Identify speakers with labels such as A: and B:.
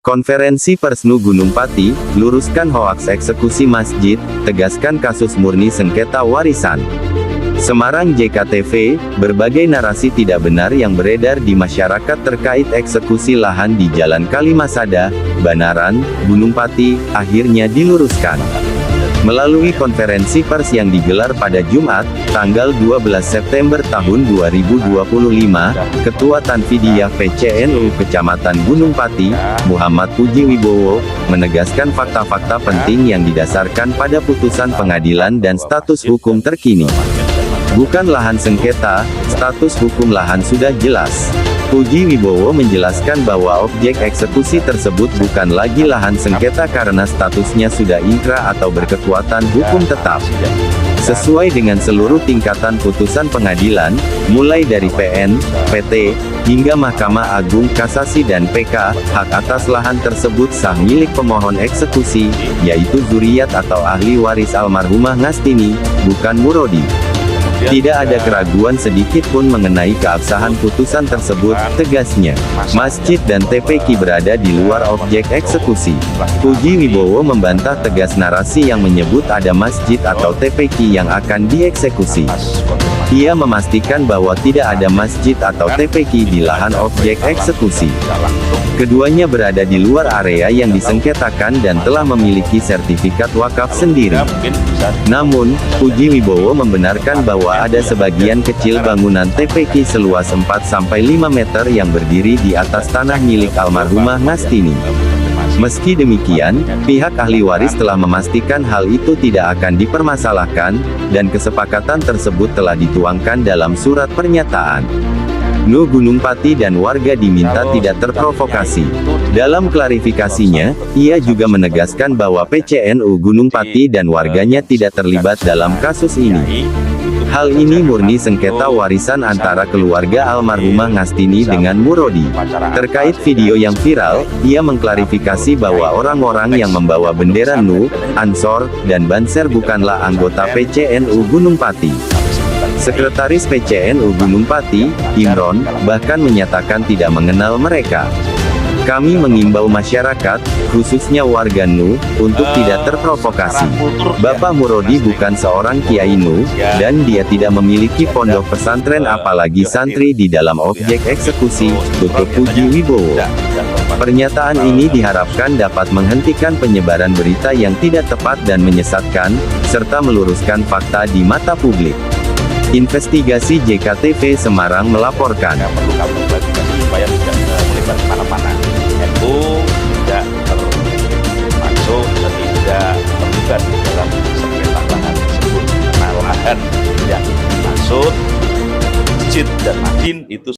A: Konferensi pers NU Gunung Pati, luruskan hoaks eksekusi masjid, tegaskan kasus murni sengketa warisan. Semarang JKTV, berbagai narasi tidak benar yang beredar di masyarakat terkait eksekusi lahan di Jalan Kalimasada, Banaran, Gunung Pati, akhirnya diluruskan. Melalui konferensi pers yang digelar pada Jumat, tanggal 12 September tahun 2025, Ketua Tanfidiyah PCNU Kecamatan Gunung Pati, Muhammad Puji Wibowo, menegaskan fakta-fakta penting yang didasarkan pada putusan pengadilan dan status hukum terkini. Bukan lahan sengketa, status hukum lahan sudah jelas. Puji Wibowo menjelaskan bahwa objek eksekusi tersebut bukan lagi lahan sengketa karena statusnya sudah inkrah atau berkekuatan hukum tetap. Sesuai dengan seluruh tingkatan putusan pengadilan, mulai dari PN, PT, hingga Mahkamah Agung Kasasi dan PK, hak atas lahan tersebut sah milik pemohon eksekusi, yaitu zuriat atau ahli waris almarhumah Ngastini, bukan Murodi. Tidak ada keraguan sedikit pun mengenai keabsahan putusan tersebut, tegasnya. Masjid dan TPQ berada di luar objek eksekusi. Puji Wibowo membantah tegas narasi yang menyebut ada masjid atau TPQ yang akan dieksekusi. Ia memastikan bahwa tidak ada masjid atau TPQ di lahan objek eksekusi. Keduanya berada di luar area yang disengketakan dan telah memiliki sertifikat wakaf sendiri. Namun, Puji Wibowo membenarkan bahwa ada sebagian kecil bangunan TPQ seluas 4-5 meter yang berdiri di atas tanah milik almarhumah Ngastini. Meski demikian, pihak ahli waris telah memastikan hal itu tidak akan dipermasalahkan, dan kesepakatan tersebut telah dituangkan dalam surat pernyataan. NU Gunung Pati dan warga diminta tidak terprovokasi. Dalam klarifikasinya, ia juga menegaskan bahwa PCNU Gunung Pati dan warganya tidak terlibat dalam kasus ini. Hal ini murni sengketa warisan antara keluarga almarhumah Ngastini dengan Murodi. Terkait video yang viral, ia mengklarifikasi bahwa orang-orang yang membawa bendera NU, Ansor, dan Banser bukanlah anggota PCNU Gunung Pati. Sekretaris PCNU Gunung Pati, Imron, bahkan menyatakan tidak mengenal mereka. Kami mengimbau masyarakat, khususnya warga NU, untuk tidak terprovokasi. Bapak Murodi bukan seorang kiai NU, dan dia tidak memiliki pondok pesantren apalagi santri di dalam objek eksekusi, tutup Puji Wibowo. Pernyataan ini diharapkan dapat menghentikan penyebaran berita yang tidak tepat dan menyesatkan, serta meluruskan fakta di mata publik. Investigasi JKTV Semarang melaporkan.
B: Perlu kami klarifikasi supaya tidak melebar kemana-mana. NU tidak termasuk dan tidak terlibat dalam sengketa lahan tersebut. Karena lahan yang dimaksud masjid dan madin itu